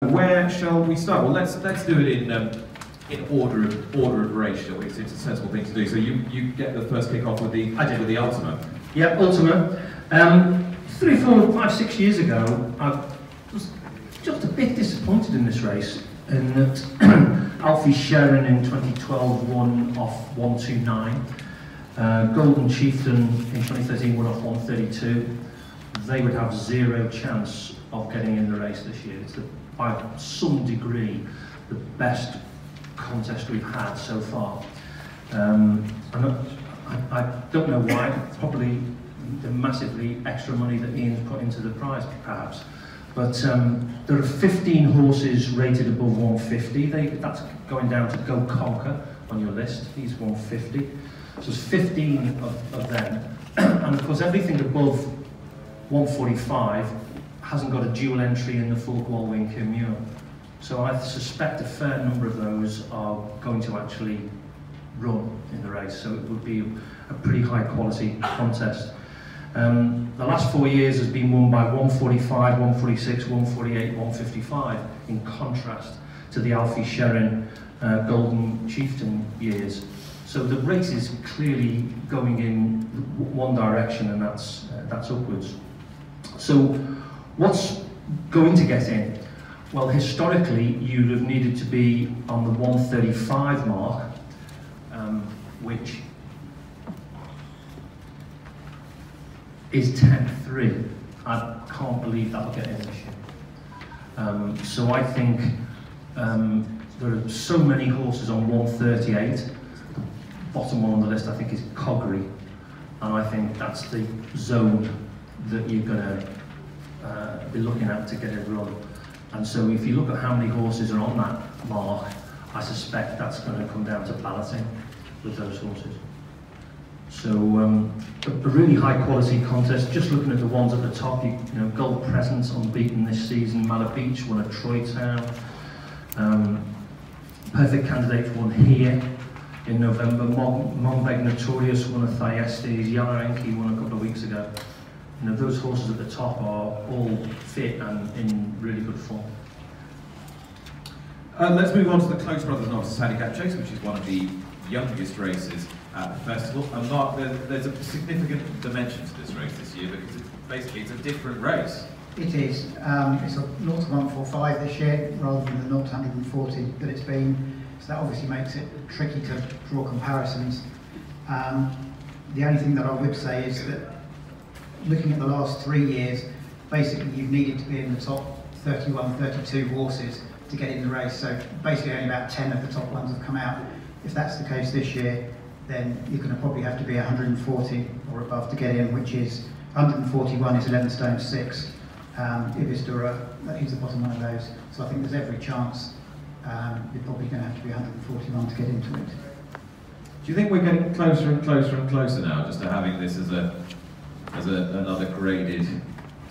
Where shall we start? Well, let's do it in order of race, shall we? It's a sensible thing to do. So you get the first kick off with the Ultima. Yep, Ultima. 3, 4, 5, 6 years ago, I was just a bit disappointed in this race, in that Alfie Sharon in 2012 won off 129. Golden Chieftain in 2013 won off 132. They would have zero chance of getting in the race this year. It's by some degree the best contest we've had so far. I don't know why. Probably the massively extra money that Ian's put into the prize, perhaps. But there are 15 horses rated above 150. That's going down to Go Conquer on your list. He's 150. So there's 15 of them. And of course, everything above 145 hasn't got a dual entry in the full Gwalwyn Cymure. So I suspect a fair number of those are going to actually run in the race. So it would be a pretty high quality contest. The last 4 years has been won by 145, 146, 148, 155, in contrast to the Alfie Sharon Golden Chieftain years. So the race is clearly going in one direction, and that's upwards. So what's going to get in? Well, historically, you'd have needed to be on the 135 mark, which is 10-3. I can't believe that'll get in this year. So I think there are so many horses on 138. The bottom one on the list, I think, is Coggery, and I think that's the zone that you're going to be looking at to get it run. And so if you look at how many horses are on that mark, I suspect that's going to come down to balloting with those horses. So a really high quality contest. Just looking at the ones at the top, you know, Gold Presence unbeaten this season. Mallet Beach won at Troy Town. Perfect Candidate won here in November. Monbeg Notorious won at Thyestes. Yara Enki won a couple of weeks ago. You know, those horses at the top are all fit and in really good form. Let's move on to the Close Brothers Novices Handicap Chase, which is one of the youngest races at the festival. And Mark, there's a significant dimension to this race this year, because it's a different race. It is. It's a 0 to 145 this year, rather than the 0 to 140 that it's been. So that obviously makes it tricky to draw comparisons. The only thing that I would say is that, looking at the last 3 years, basically you've needed to be in the top 31, 32 horses to get in the race. So basically only about 10 of the top ones have come out. If that's the case this year, then you're going to probably have to be 140 or above to get in, which is 141 is 11 stone 6. Ibis-Dura, he's the bottom one of those. So I think there's every chance you're probably going to have to be 141 to get into it. Do you think we're getting closer and closer and closer now, just to having this as another graded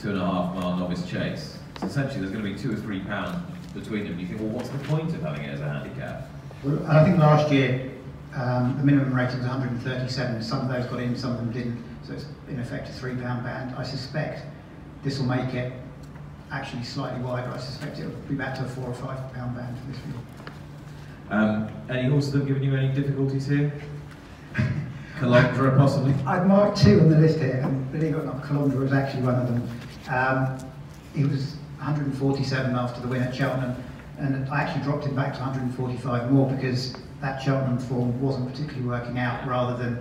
2.5 mile novice chase? So essentially there's going to be £2 or £3 between them. You think, well, what's the point of having it as a handicap? Well, I think last year the minimum rating was 137. Some of those got in, some of them didn't. So it's in effect a £3 band. I suspect this will make it actually slightly wider. I suspect it'll be back to a £4 or £5 band for this year. Any horses that have given you any difficulties here? Cheltenham, possibly? I'd marked 2 on the list here, and believe it or not, Cheltenham was actually one of them. He was 147 after the win at Cheltenham, and I actually dropped him back to 145 more because that Cheltenham form wasn't particularly working out, rather than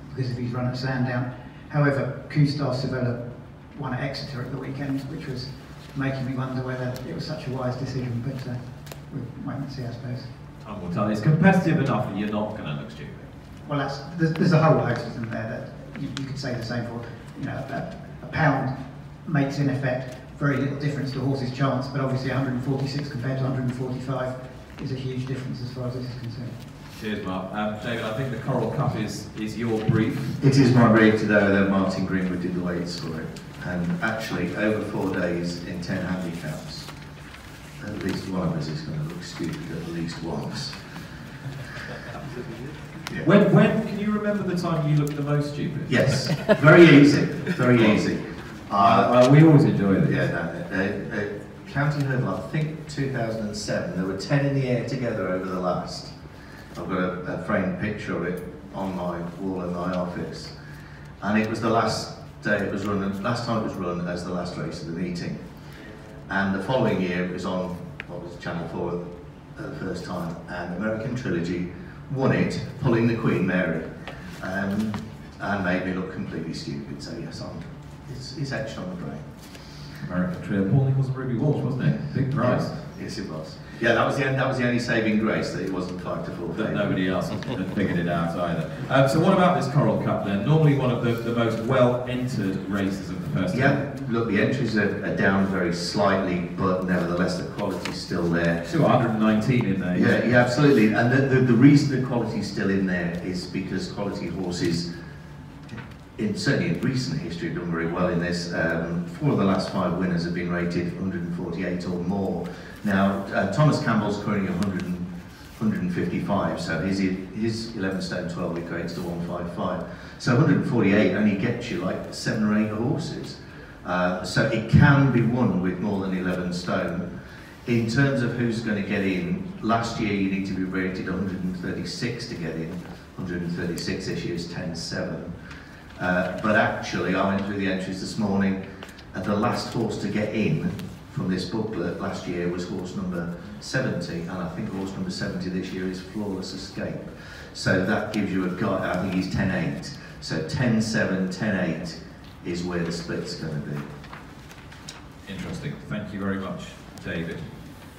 because of his run at Sandown. However, Q-Star Sevilla won at Exeter at the weekend, which was making me wonder whether it was such a wise decision, but we'll wait and see, I suppose. Time will tell. It's competitive enough that you're not going to look stupid. Well, there's a whole host of them there that you could say the same for. You know, a pound makes in effect very little difference to a horse's chance, but obviously 146 compared to 145 is a huge difference as far as this is concerned. Cheers, Mark. David, I think the Coral Cup is your brief. It is my brief today, although Martin Greenwood did the weight scoring. And actually, over 4 days in 10 handicaps, at least one of us is going to look stupid at least once. Yeah. When can you remember the time you looked the most stupid? Yes, very easy, very easy. We always enjoy this. Yeah, County Hurdle, I think 2007, there were 10 in the air together over the last. I've got a framed picture of it on my wall in my office. And it was the last day it was run, last time it was run as the last race of the meeting. And the following year it was on, what was Channel 4 at the first time, and American Trilogy won it, pulling the Queen Mary, and made me look completely stupid. So yes, it's etched on the brain. American Trilogy, Paul Nichols and Ruby Walsh, wasn't it? Big prize. Yes, it was. Yeah, that was the only saving grace, that it wasn't 5 to 4. But nobody else had figured it out either. So what about this Coral Cup then? Normally one of the most well-entered races of the first Yeah, look, the entries are down very slightly, but nevertheless the quality's still there. 219 in there. Yeah, absolutely. And the reason the quality's still in there is because quality horses, certainly in recent history, have done very well in this. 4 of the last 5 winners have been rated 148 or more. Now, Thomas Campbell's currently 155, so his 11 stone 12 equates to 155. So 148 only gets you like 7 or 8 horses. So it can be won with more than 11 stone. In terms of who's going to get in, last year you need to be rated 136 to get in. 136 this year is 10.7. But actually, I went through the entries this morning, and the last horse to get in from this booklet last year was horse number 70, and I think horse number 70 this year is Flawless Escape. So that gives you a guide. I think he's 10.8. So 10.7, 10.8 is where the split's going to be. Interesting. Thank you very much, David.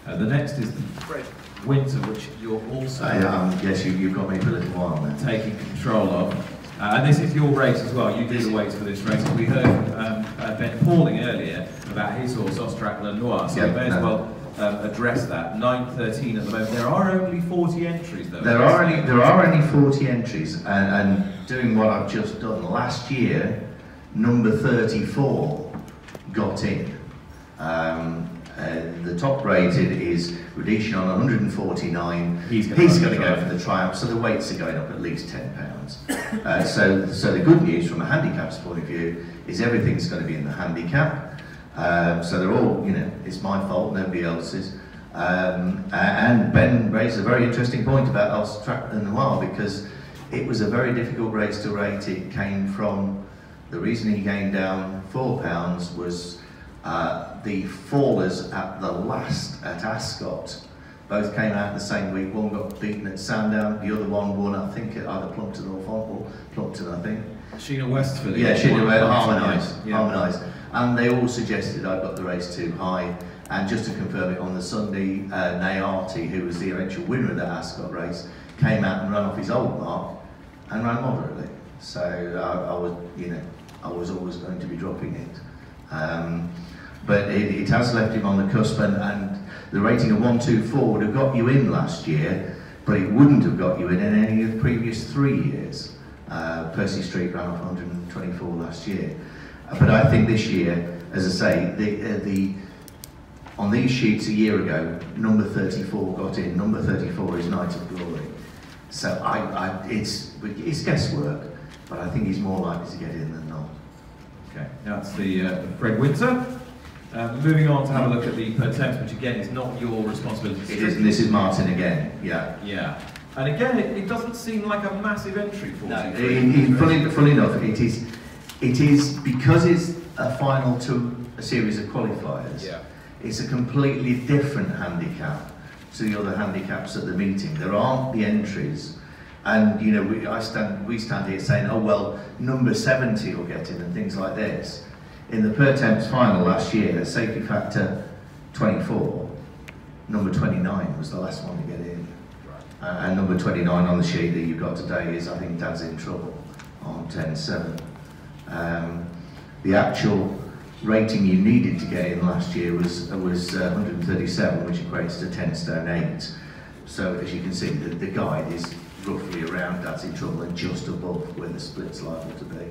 The next is the Fred Winter, which you're also yes, you've got me for a little while now. Taking control of. And this is your race as well. You do the weights for this race. We heard Ben Pauling earlier about his horse, Austrac Lenoir, so we may as well address that. 9:13 at the moment. There are only 40 entries though. There are only 40 entries, and doing what I've just done, last year, number 34 got in. The top rated is Rudisha on 149. He's going to go for the Triumph, so the weights are going up at least £10. So the good news from a handicap's point of view is everything's going to be in the handicap. So they're all, it's my fault, nobody else's. And Ben raised a very interesting point about Austrac Lenoir, because it was a very difficult race to rate. It came from, the reason he came down £4 was the fallers at the last at Ascot. Both came out the same week. One got beaten at Sandown, the other one won, I think, at either Plumpton or Fontville. Plumpton, I think. Sheena Westford. Yeah, Sheena Westford, harmonised. And they all suggested I got the race too high. And just to confirm it, on the Sunday, Nayati, who was the eventual winner of that Ascot race, came out and ran off his old mark and ran moderately. So I was always going to be dropping it. But it has left him on the cusp, and the rating of 124 would have got you in last year, but it wouldn't have got you in any of the previous 3 years. Percy Street ran off 124 last year. But I think this year, as I say, on these sheets a year ago, number 34 got in. Number 34 is Knight of Glory. So it's guesswork, but I think he's more likely to get in than not. Okay, that's the Fred Winter. Moving on to have a look at the per temps, which again is not your responsibility. It is, and this is Martin again, yeah. Yeah. And again, it doesn't seem like a massive entry for you. Funny enough, it is because it's a final to a series of qualifiers. Yeah. It's a completely different handicap to the other handicaps at the meeting. There aren't the entries, and we stand here saying, oh well, number 70 will get in and things like this. In the per temps final last year, safety factor 24, number 29 was the last one to get in. Right. And number 29 on the sheet that you've got today is, I think, Dad's in Trouble on 10.7. The actual rating you needed to get in last year was 137, which equates to 10 stone 8. So as you can see, the guide is roughly around Dad's in Trouble and just above where the split's liable to be.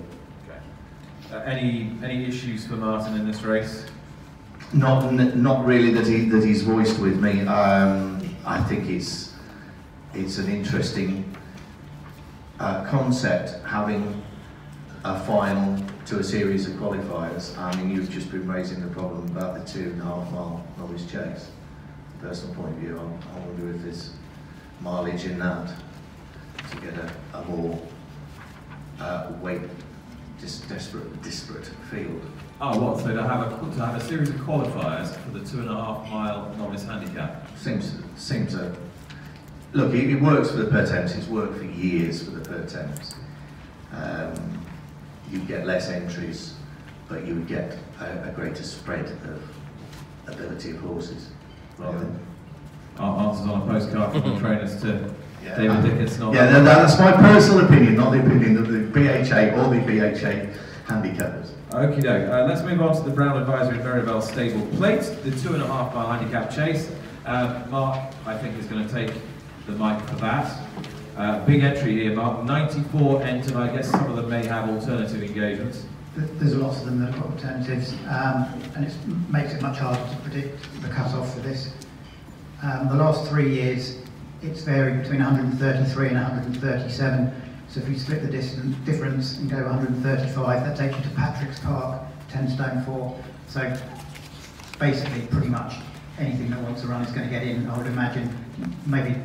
Any issues for Martin in this race? Not really that he's voiced with me. I think it's an interesting concept, having a final to a series of qualifiers. I mean, you've just been raising the problem about the 2.5 mile novice chase. Personal point of view, I wonder if there's mileage in that to get a more disparate field. Oh, what? So to have a series of qualifiers for the 2.5 mile novice handicap? Seems a look. It works for the per temps. It's worked for years for the per temps. You get less entries, but you would get a greater spread of ability of horses. Rather than answers on a postcard from the trainers to David Dickinson. Yeah, that's my personal opinion, not the opinion of the BHA or the BHA handicappers. Okie doke. Let's move on to the Brown Advisory Merivale Stable Plate, the 2.5 mile handicap chase. Mark, I think, is going to take the mic for that. Big entry here, Mark. 94 entered. I guess some of them may have alternative engagements. There's lots of them that have got alternatives, and it makes it much harder to predict the cut-off for this. The last 3 years, it's varied between 133 and 137. So if you split the difference and go 135, that takes you to Patrick's Park, 10 stone 4. So basically, pretty much anything that wants to run is going to get in. I would imagine maybe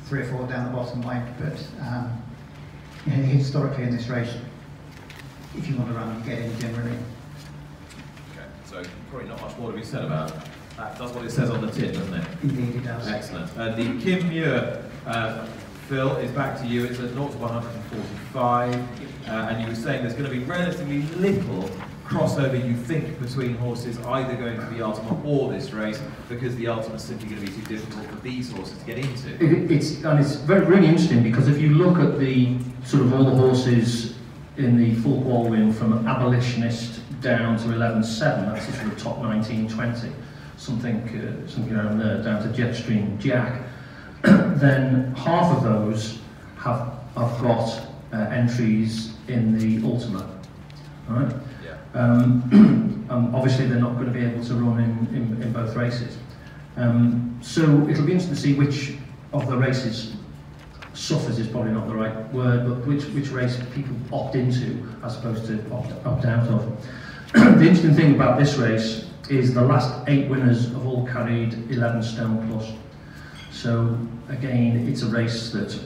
3 or 4 down the bottom won't, but you know, historically in this race, if you want to run, you get in generally. Okay, so probably not much more to be said about it. That does what it says on the tin, doesn't it? Indeed it does. Excellent. The Kim Muir, Phil, is back to you. It's at 0 to 145, and you were saying there's going to be relatively little crossover, you think, between horses either going to the Ultima or this race, because the Ultima is simply going to be too difficult for these horses to get into. It's really interesting, because if you look at the sort of all the horses in the full qual win from Abolitionist down to 11.7, that's the sort of top 19-20, something around there, down to Jetstream Jack, then half of those have got entries in the Ultima, right? Obviously they're not going to be able to run in both races. So it'll be interesting to see which of the races suffers, is probably not the right word, but which race people opt into as opposed to opt out of. The interesting thing about this race is the last 8 winners have all carried 11 stone plus. So again, it's a race that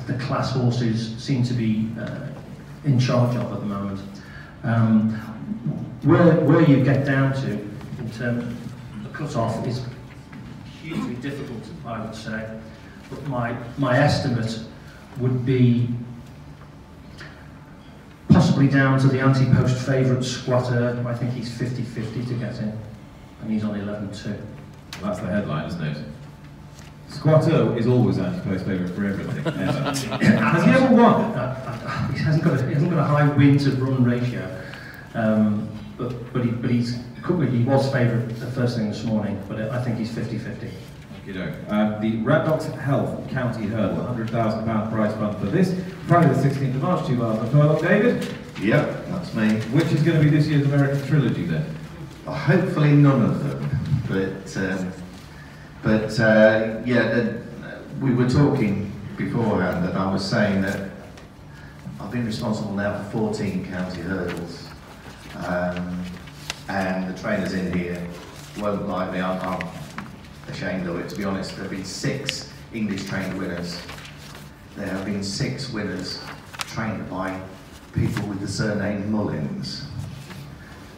the class horses seem to be in charge of at the moment. Where you get down to in terms of the cut-off is hugely difficult, I would say. But my estimate would be possibly down to the anti-post favourite Squatter. I think he's 50-50 to get in, and he's on 11.2. Well, that's the headline, isn't it? Squatter is always anti-post favourite for everything, ever. Has he ever won? He hasn't got a high win to run ratio, but he was favourite the first thing this morning. But I think he's 50-50. The Radnox Health County Hurdle, £100,000 prize fund for this. Friday the 16th of March, 2012. David? Yep, that's me. Which is going to be this year's American trilogy then? Well, hopefully none of them, we were talking beforehand, and I was saying that I've been responsible now for 14 county hurdles, and the trainers in here won't like me. I'm ashamed of it, to be honest. There have been 6 English trained winners. There have been 6 winners trained by people with the surname Mullins.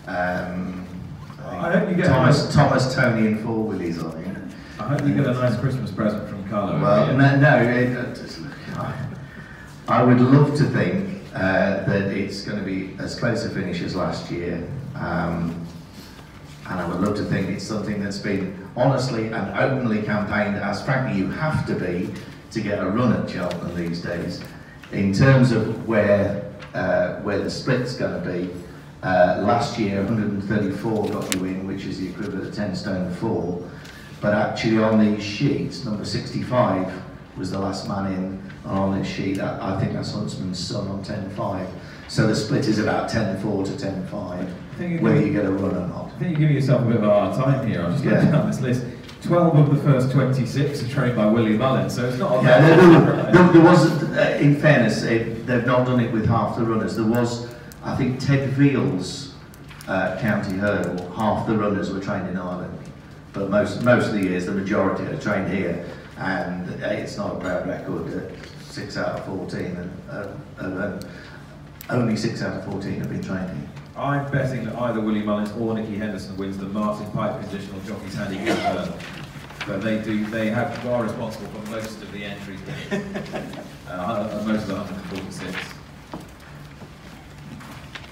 I hope you get Thomas, Tony and 4 Willies, I think. I hope you get a nice Christmas present from Carlo. Well, I would love to think that it's going to be as close a finish as last year. And I would love to think it's something that's been honestly and openly campaigned, as frankly you have to be to get a run at Cheltenham these days. In terms of where the split's going to be, last year 134 got you in, which is the equivalent of 10 stone 4. But actually on these sheets, number 65 was the last man in on this sheet. I think that's Huntsman's son on 10.5. So the split is about 10.4 to 10.5, whether you get a run or not. I think you're giving yourself a bit of a hard time here. I'm just looking down this list. 12 of the first 26 are trained by Willie Mullins, so it's not a there was, in fairness, they've not done it with half the runners. There was I think Ted Veal's county hurdle, half the runners were trained in Ireland, but most of the years the majority are trained here, and it's not a proud record. 6 out of 14, and only 6 out of 14 have been trained here. I'm betting that either Willie Mullins or Nicky Henderson wins the Martin Pipe Positional Jockeys Handicap Hurdle. But they are responsible for most of the entries, most of the 146.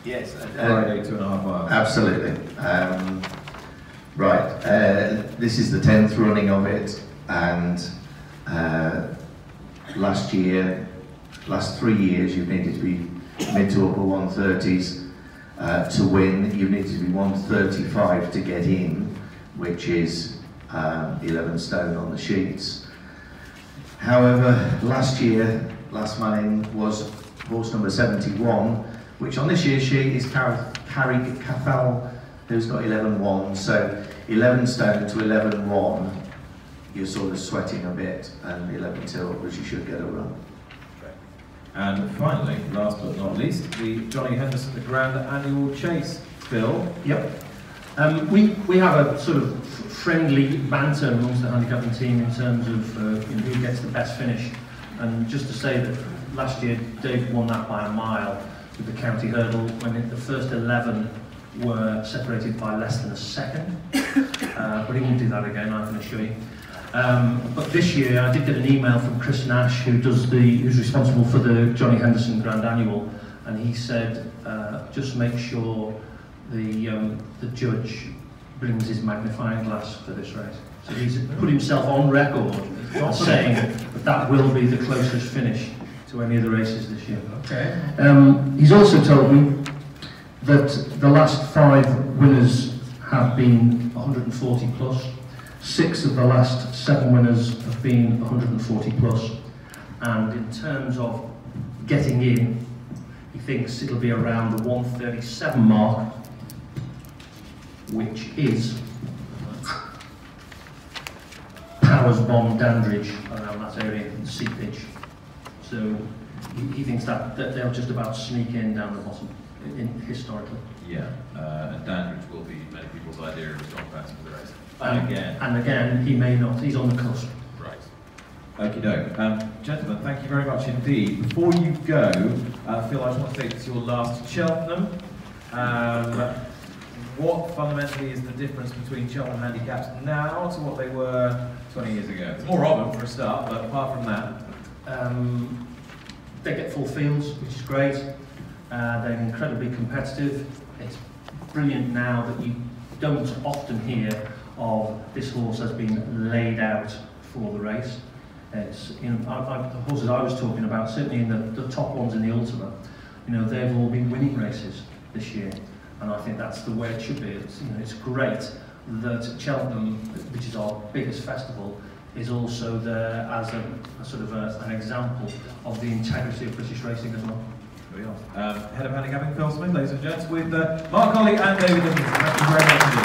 Yes, Friday, 2.5 miles. Absolutely. Right, this is the 10th running of it, and last 3 years you've needed to be mid to upper 130s to win. You needed to be 135 to get in, which is 11 stone on the sheets. However, last man in was horse number 71, which on this year's sheet is Carrie Cathal, who's got 11-1. So 11 stone to 11-1, you're sort of sweating a bit, and 11 tilt, which you should get a run. And finally, last but not least, the Johnny Henderson, the Grand Annual Chase. Phil? Yep. We have a sort of friendly banter amongst the handicapping team in terms of who gets the best finish. And just to say that last year Dave won that by a mile with the county hurdle, when the first 11 were separated by less than a second. But he won't do that again, I can assure you. But this year I did get an email from Chris Nash, who's responsible for the Johnny Henderson Grand Annual, and he said just make sure the judge brings his magnifying glass for this race. So he's put himself on record as saying that will be the closest finish to any of the races this year. Okay. He's also told me that the last 5 winners have been 140 plus. 6 of the last 7 winners have been 140 plus. And in terms of getting in, he thinks it'll be around the 137 mark, which is Powers Bomb Dandridge, around that area, Seepage. So he thinks that they'll just about sneak in down the bottom, historically. Yeah, and Dandridge will be many people's idea of a strong pass for the race. And again, he may not. He's on the cusp. Right. Okie doke. Gentlemen, thank you very much indeed. Before you go, Phil, I just want to say it's your last Cheltenham. What fundamentally is the difference between Cheltenham handicaps now to what they were 20 years ago? There's more of them for a start, but apart from that, they get full fields, which is great. They're incredibly competitive. It's brilliant now that you don't often hear of this horse has been laid out for the race. It's, the horses I was talking about, certainly in the top ones in the Ultima, they've all been winning races this year, and I think that's the way it should be. It's great that Cheltenham, which is our biggest festival, is also there as a sort of an example of the integrity of British racing as well. Head of Handicapping, Phil Smith, ladies and gents, with Mark Olley and David Dickinson. Thank you very much indeed.